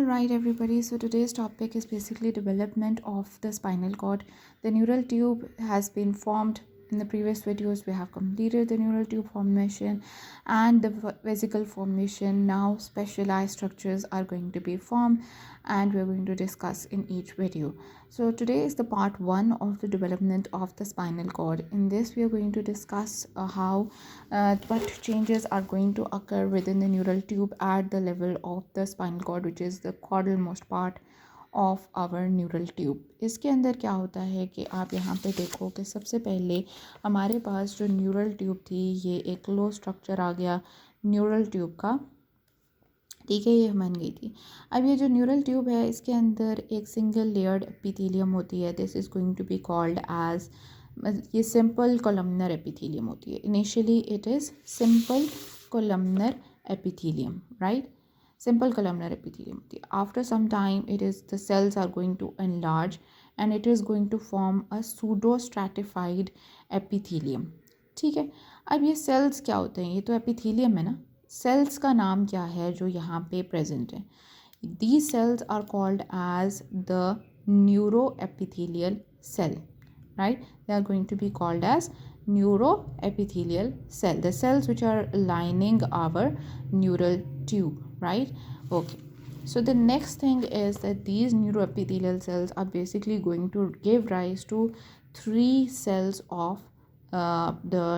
All right, everybody. So today's topic is basically development of the spinal cord. The neural tube has been formed. In the previous videos, we have completed the neural tube formation and the vesicle formation. Now, specialized structures are going to be formed, and we're going to discuss in each video. So today is the part one of the development of the spinal cord. In this, we are going to discuss how what changes are going to occur within the neural tube at the level of the spinal cord, which is the caudal most part of our neural tube. इसके अंदर क्या होता है कि आप यहाँ पे देखो कि सबसे पहले हमारे पास जो न्यूरल ट्यूब थी, ये एक क्लोज स्ट्रक्चर आ गया न्यूरल ट्यूब का, ठीक है, ये बन गई थी। अब ये जो न्यूरल ट्यूब है, इसके अंदर एक सिंगल लेयर्ड एपिथेलियम होती है। This is going to be called as, ये सिंपल कोलमनर एपिथेलियम होती है। Initially it is simple columnar epithelium, right, simple columnar epithelium. After some time, it is the cells are going to enlarge and it is going to form a pseudo stratified epithelium. ठीक है, अब ये cells क्या होते हैं? ये तो epithelium है ना। cells का नाम क्या है जो यहाँ पे present है? These cells are called as the neuroepithelial cell, right? They are going to be called as neuroepithelial cell, the cells which are lining our neural tube, right? Okay, so the next thing is that these neuroepithelial cells are basically going to give rise to three cells of the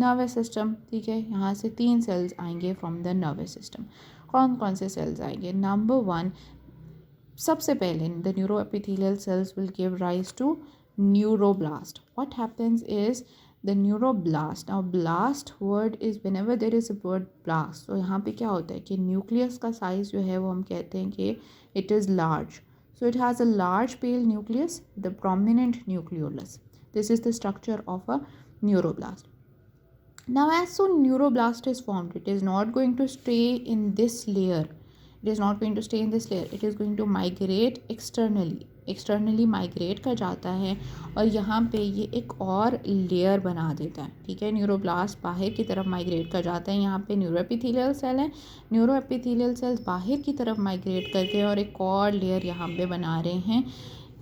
nervous system. ठीक है, यहाँ से 3 cells आएंगे from the nervous system. कौन कौन से cells आएंगे? Number 1, सबसे पहले the neuroepithelial cells will give rise to neuroblast. What happens is the neuroblast, now blast word is whenever there is a word blast, तो यहाँ पे क्या होता है कि न्यूक्लियस का साइज जो है वो हम कहते हैं कि it is large. So it has a large pale nucleus, the prominent nucleolus. This is the structure of a neuroblast. Now as soon neuroblast is formed, it is not going to stay in this layer. It is not going to stay in this layer. It is going to migrate externally migrate कर जाता है और यहाँ पे ये एक और layer बना देता है। ठीक है, न्यूरोब्लास्ट बाहर की तरफ माइग्रेट कर जाता है। यहाँ पे न्यूरोएपिथेलियल सेल है, न्यूरोएपिथेलियल सेल्स बाहर की तरफ माइग्रेट करके और एक और लेयर यहाँ पे बना रहे हैं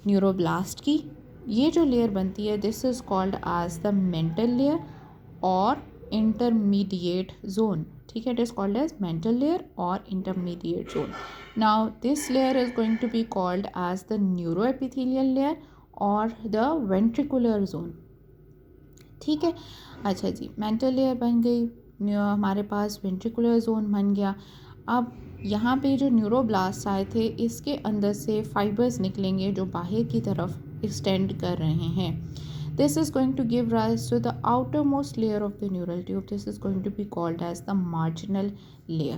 न्यूरोब्लास्ट की। ये जो लेयर बनती है, this is called as the mantle layer और इंटरमीडिएट जोन। ठीक है, it is called as mantle layer और intermediate zone. Now this layer is going to be called as the neuroepithelial layer और द वेंट्रिकुलर जोन. ठीक है, अच्छा जी, mental layer बन गई, हमारे पास वेंट्रिकुलर जोन बन गया. अब यहाँ पे जो न्यूरोब्लास्ट आए थे, इसके अंदर से फाइबर्स निकलेंगे जो बाहर की तरफ एक्सटेंड कर रहे हैं. This is going to give rise to the outermost layer of the neural tube. This is going to be called as the marginal layer.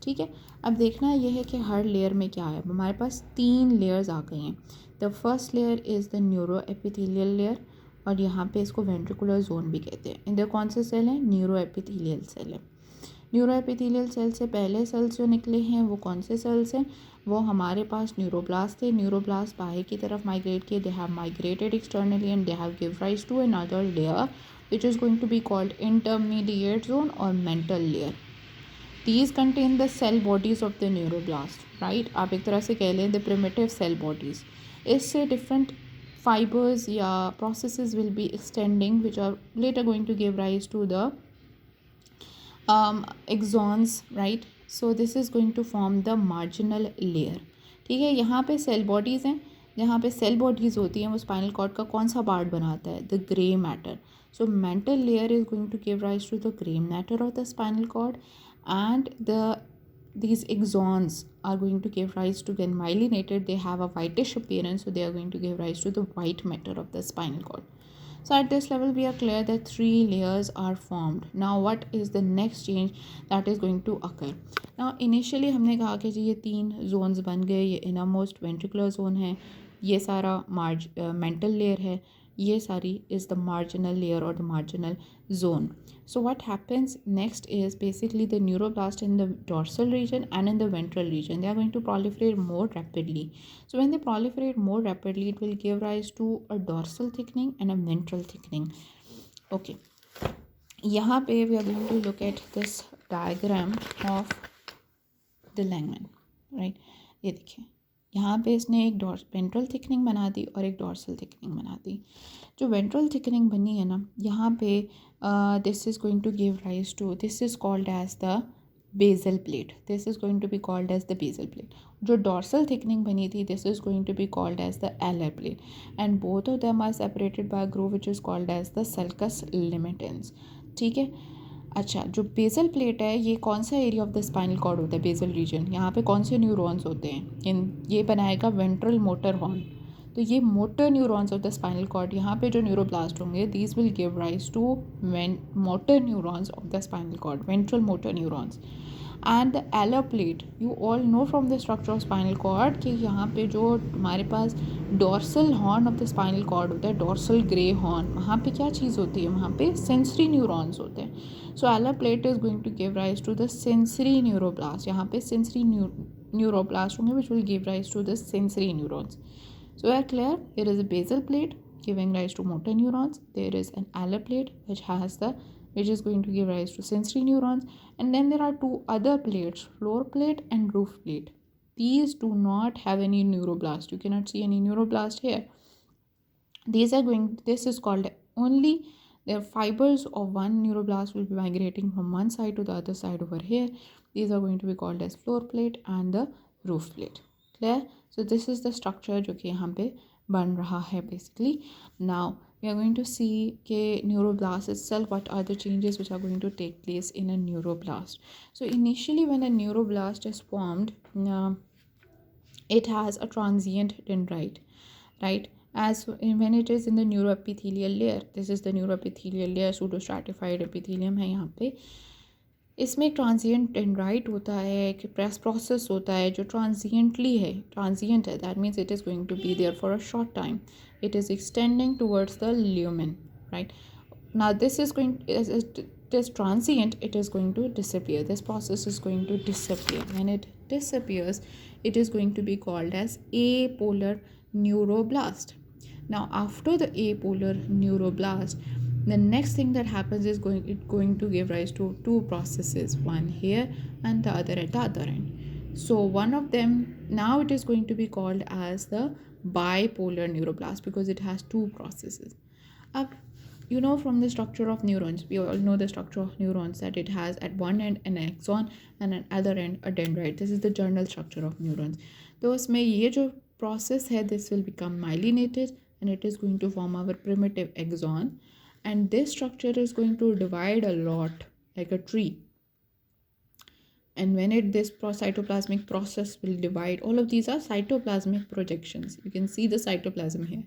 ठीक है, अब देखना यह है कि हर लेयर में क्या है. हमारे पास 3 लेयर्स आ गए हैं. The first layer is the neuroepithelial layer और यहाँ पे इसको वेंट्रिकुलर जोन भी कहते हैं. इधर कौन से सेल हैं? न्यूरोएपिथेलियल सेल है. न्यूरोएपिथेलियल सेल से पहले सेल्स जो निकले हैं वो कौन से सेल्स हैं? वो हमारे पास न्यूरोब्लास्ट थे. न्यूरोब्लास्ट बाहर की तरफ माइग्रेट किए. They have migrated externally and they have give rise to another layer which is going to be called intermediate zone और mantle layer. These contain the cell bodies of the neuroblast, right? आप एक तरह से कह लें the primitive cell bodies. इससे different fibers या processes will be extending which are later going to give rise to the axons, right? So this is going to form the marginal layer. ठीक है, यहाँ पे cell bodies हैं. जहाँ पे cell bodies होती हैं वो spinal cord का कौन सा part बनाता है? The grey matter. So mental layer is going to give rise to the grey matter of the spinal cord, and these axons are going to give rise to, when myelinated, they have a whitish appearance, so they are going to give rise to the white matter of the spinal cord. So at this level we are clear that 3 layers are formed. Now what is the next change that is going to occur? Now initially हमने कहा कि जी ये 3 zones बन गए. ये innermost ventricular zone है, ये सारा mental layer है, ये सारी is the marginal layer or the marginal zone. So what happens next is basically the neuroblast in the dorsal region and in the ventral region, they are going to proliferate more rapidly. So when they proliferate more rapidly, it will give rise to a dorsal thickening and a ventral thickening. Okay, यहाँ पे we are going to look at this diagram of the Langman, right? ये देखिए यहाँ पे इसने एक ventral thickening बना दी और एक डॉर्सल थिकनिंग बना दी। जो वेंट्रल थिकनिंग बनी है ना, यहाँ पे this is going to give rise to, this is called as the basal plate, this is going to be called as the basal plate. जो डॉर्सल थिकनिंग बनी थी, this is going to be called as the alar plate, and both of them are separated by groove which is called as the sulcus limitans. ठीक है। अच्छा, जो basal plate है ये कौन सा area of the spinal cord होता है, बेसल रीजन, यहाँ पे कौन से न्यूरॉन्स होते हैं, ये बनाएगा वेंट्रल मोटर हॉर्न। तो ये motor neurons of the spinal cord, यहाँ पे जो न्यूरोब्लास्ट होंगे these will give rise to motor neurons of the spinal cord, ventral motor neurons. And the alar plate, you all know from the structure of spinal cord कि यहाँ पे जो हमारे पास dorsal horn of the spinal cord होता है, dorsal grey horn, वहाँ पे क्या चीज़ होती है, वहाँ पे सेंसरी न्यूरॉन्स होते हैं। So alar plate is going to give rise to the sensory neuroblast, यहाँ पे सेंसरी neuroblast होंगे which will give rise to the sensory neurons. So we are clear, there is a basal plate giving rise to motor neurons, there is an alar plate which is going to give rise to sensory neurons, and then there are two other plates, floor plate and roof plate. These do not have any neuroblast, you cannot see any neuroblast here. This is called only the fibers of one neuroblast will be migrating from one side to the other side over here. These are going to be called as floor plate and the roof plate. Clear? So this is the structure जो कि यहाँ पे बन रहा है basically. Now we are going to see के neuroblast itself, what are the changes which are going to take place in a neuroblast. So initially when a neuroblast is formed, it has a transient dendrite, right? As when it is in the neuroepithelial layer, this is the neuroepithelial layer, pseudostratified epithelium है यहाँ पे, इसमें एक transient dendrite होता है, एक press process होता है जो ट्रांजिएंटली है, ट्रांजिएंट है, that means it is going to be there for a short time, it is extending towards the lumen, right? Now this is going, it is transient, it is going to disappear, this process is going to disappear. When it disappears, it is going to be called as apolar neuroblast. Now after the apolar neuroblast, the next thing that happens is going to give rise to two processes, one here and the other at the other end. So one of them, now it is going to be called as the bipolar neuroblast because it has two processes. Up, you know from the structure of neurons, we all know the structure of neurons, that it has at one end an axon and at other end a dendrite. This is the general structure of neurons. तो उसमें ये जो process है, this will become myelinated and it is going to form our primitive axon, and this structure is going to divide a lot like a tree. And when this cytoplasmic process will divide, all of these are cytoplasmic projections, you can see the cytoplasm here.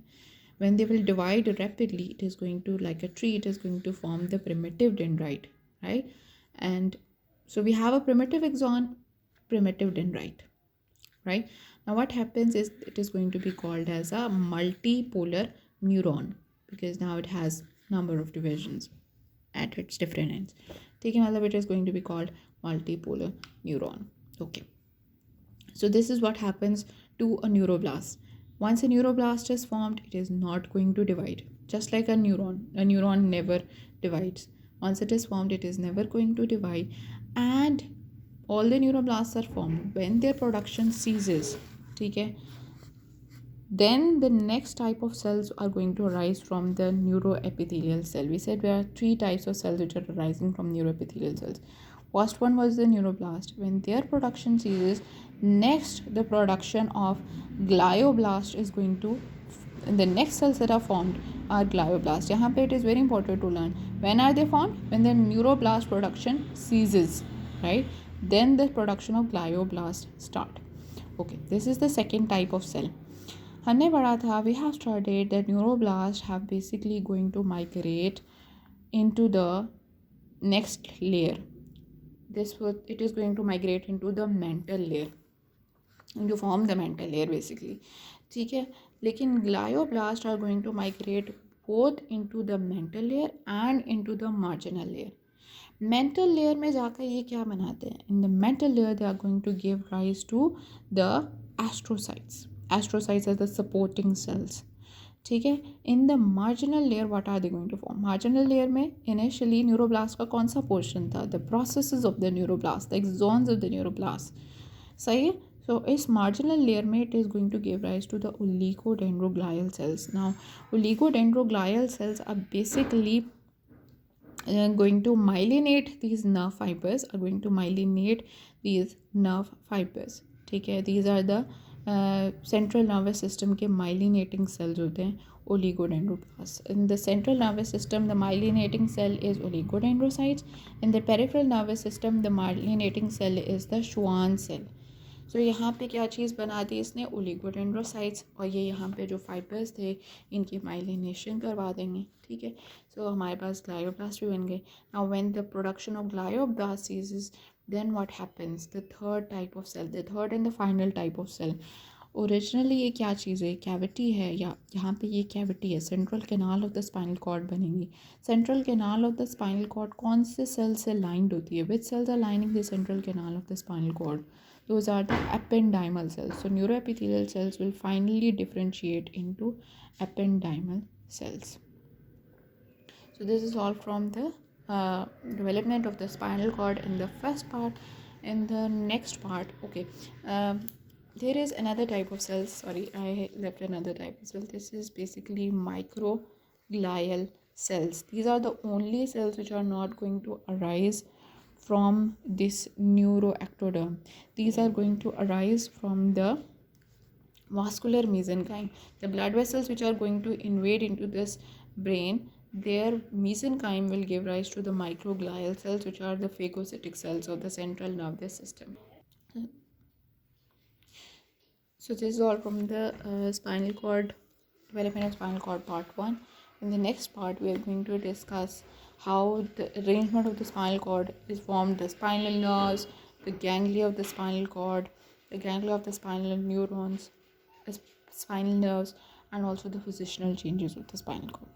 When they will divide rapidly, it is going to, like a tree, it is going to form the primitive dendrite, right? And so we have a primitive axon, primitive dendrite, right? Now what happens is it is going to be called as a multipolar neuron because now it has number of divisions at its different ends. ठीक है, मतलब it is going to be called multipolar neuron. Okay. So this is what happens to a neuroblast. Once a neuroblast is formed, it is not going to divide. Just like a neuron never divides. Once it is formed, it is never going to divide. And all the neuroblasts are formed. When their production ceases, okay, then the next type of cells are going to arise from the neuroepithelial cell. We said there are three types of cells which are arising from neuroepithelial cells. First one was the neuroblast. When their production ceases, next the production of glioblast is going to, the next cells that are formed are glioblast. यहाँ पे it is very important to learn. When are they formed? When the neuroblast production ceases, right? Then the production of glioblast start. Okay, this is the second type of cell. हमने पढ़ा था, we have studied that neuroblasts have basically going to migrate into the next layer. It is going to migrate into the mental layer, to form the mental layer basically. ठीक है, लेकिन glioblast are going to migrate both into the mental layer and into the marginal layer. Mental layer में जाकर ये क्या बनाते हैं? In the mental layer they are going to give rise to the astrocytes. Astrocytes are the supporting cells. ठीक है, in the marginal layer what are they going to form? Marginal layer में initially neuroblast का कौन सा portion था? The processes of the neuroblast, the axons of the neuroblast. सही है. So its marginal layer mate is going to give rise to the oligodendroglial cells. Now oligodendroglial cells are basically going to myelinate these nerve fibers, are going to myelinate these nerve fibers. ठीक है, these are the central nervous system के myelinating cells होते हैं oligodendroblast. In the central nervous system the myelinating cell is oligodendrocytes. In the peripheral nervous system the myelinating cell is the Schwann cell. सो यहाँ पे क्या चीज़ बना दी इसने, oligodendrocytes, और ये यहाँ पे जो फाइबर्स थे इनकी माइलिनेशन करवा देंगे. ठीक है, सो हमारे पास ग्लायोब्लास्ट भी बन गए. Now when the production of glioblast ceases, then what happens, the third type of cell, the third and the final type of cell. Originally ये क्या चीज़ है, कैविटी है, या यहाँ पे ये कैविटी है, central canal of the spinal cord बनेगी. Central canal of the spinal cord कौन से सेल से लाइंड होती है, which cells are lining the central canal of the spinal cord? Those are the ependymal cells. So neuroepithelial cells will finally differentiate into ependymal cells. So this is all from the development of the spinal cord in the first part. In the next part, okay, there is another type of cells. Sorry, I left another type as well. This is basically microglial cells. These are the only cells which are not going to arise from this neuroectoderm. These are going to arise from the vascular mesenchyme. The blood vessels which are going to invade into this brain, their mesenchyme will give rise to the microglial cells, which are the phagocytic cells of the central nervous system. So this is all from the spinal cord, development of spinal cord part 1. In the next part we are going to discuss how the arrangement of the spinal cord is formed, the spinal nerves, the ganglia of the spinal cord, the ganglia of the spinal neurons, the spinal nerves, and also the positional changes of the spinal cord.